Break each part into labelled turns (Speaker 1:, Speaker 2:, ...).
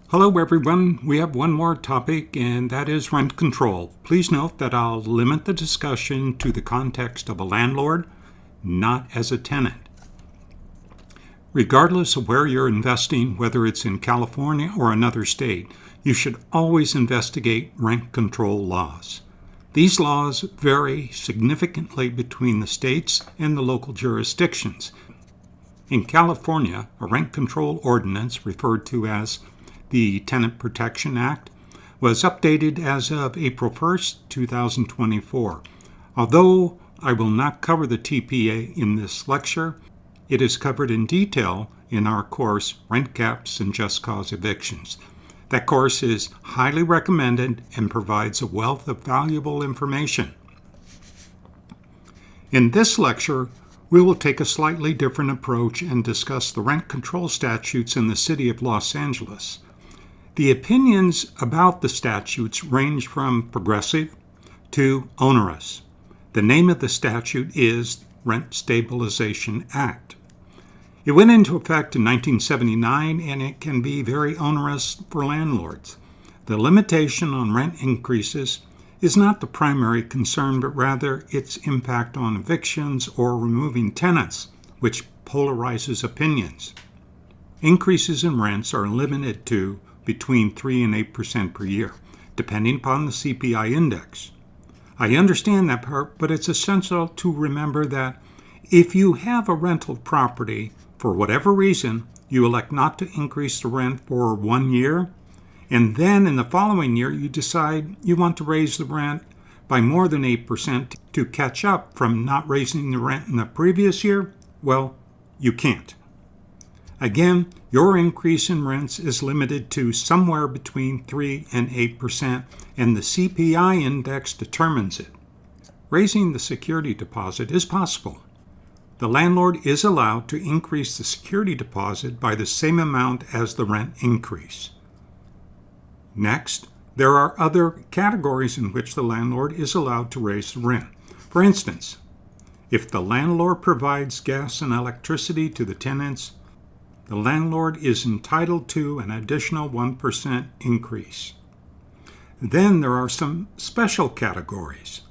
Speaker 1: Hello everyone, we have one more topic and that is rent control. Please note that I'll limit the discussion to the context of a landlord, not as a tenant. Regardless of where you're investing, whether it's in California or another state, you should always investigate rent control laws. These laws vary significantly between the states and the local jurisdictions. In California, a rent control ordinance, referred to as the Tenant Protection Act, was updated as of April 1st, 2024. Although I will not cover the TPA in this lecture, it is covered in detail in our course, Rent Caps and Just Cause Evictions. That course is highly recommended and provides a wealth of valuable information. In this lecture, we will take a slightly different approach and discuss the rent control statutes in the city of Los Angeles. The opinions about the statutes range from progressive to onerous. The name of the statute is Rent Stabilization Act. It went into effect in 1979 and it can be very onerous for landlords. The limitation on rent increases is not the primary concern, but rather its impact on evictions or removing tenants, which polarizes opinions. Increases in rents are limited to between 3 and 8% per year, depending upon the CPI index. I understand that part, but it's essential to remember that if you have a rental property, for whatever reason, you elect not to increase the rent for 1 year, and then in the following year you decide you want to raise the rent by more than 8% to catch up from not raising the rent in the previous year, well, you can't. Again, your increase in rents is limited to somewhere between 3 and 8%, and the CPI index determines it. Raising the security deposit is possible. The landlord is allowed to increase the security deposit by the same amount as the rent increase. Next, there are other categories in which the landlord is allowed to raise the rent. For instance, if the landlord provides gas and electricity to the tenants, the landlord is entitled to an additional 1% increase. Then there are some special categories.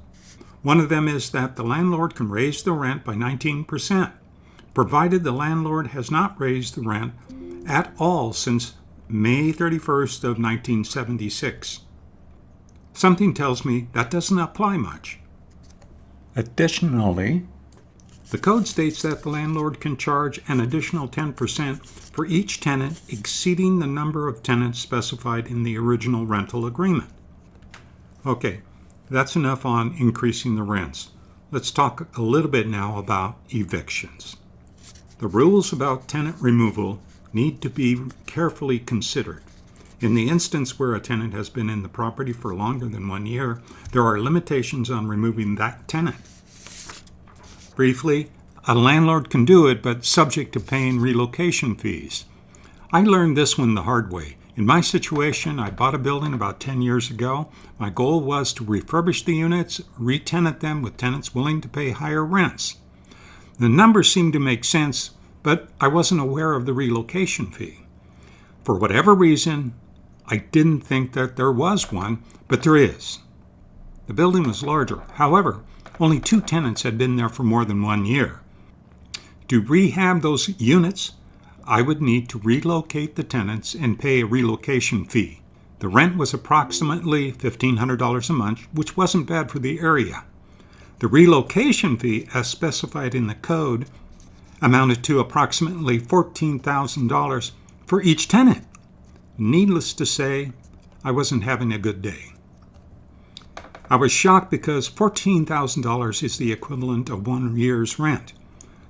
Speaker 1: One of them is that the landlord can raise the rent by 19%, provided the landlord has not raised the rent at all since May 31st of 1976. Something tells me that doesn't apply much. Additionally, the code states that the landlord can charge an additional 10% for each tenant exceeding the number of tenants specified in the original rental agreement. Okay, that's enough on increasing the rents. Let's talk a little bit now about evictions. The rules about tenant removal need to be carefully considered. In the instance where a tenant has been in the property for longer than 1 year, there are limitations on removing that tenant. Briefly, a landlord can do it, but subject to paying relocation fees. I learned this one the hard way. In my situation, I bought a building about 10 years ago. My goal was to refurbish the units, re-tenant them with tenants willing to pay higher rents. The numbers seemed to make sense, but I wasn't aware of the relocation fee. For whatever reason, I didn't think that there was one, but there is. The building was larger. However, only 2 tenants had been there for more than 1 year. To rehab those units, I would need to relocate the tenants and pay a relocation fee. The rent was approximately $1,500 a month, which wasn't bad for the area. The relocation fee, as specified in the code, amounted to approximately $14,000 for each tenant. Needless to say, I wasn't having a good day. I was shocked because $14,000 is the equivalent of 1 year's rent.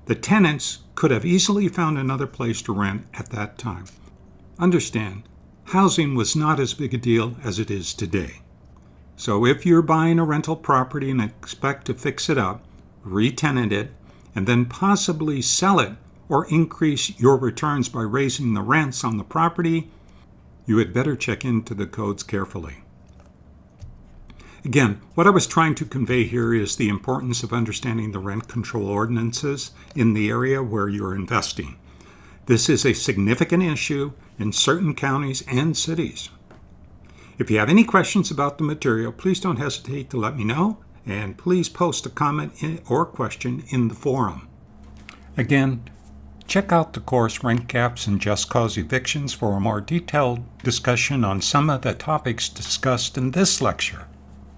Speaker 1: The tenants could have easily found another place to rent at that time. Understand, housing was not as big a deal as it is today. So if you're buying a rental property and expect to fix it up, re-tenant it, and then possibly sell it or increase your returns by raising the rents on the property, you had better check into the codes carefully. Again, what I was trying to convey here is the importance of understanding the rent control ordinances in the area where you're investing. This is a significant issue in certain counties and cities. If you have any questions about the material, please don't hesitate to let me know, and please post a comment or question in the forum. Again, check out the course Rent Caps and Just Cause Evictions for a more detailed discussion on some of the topics discussed in this lecture.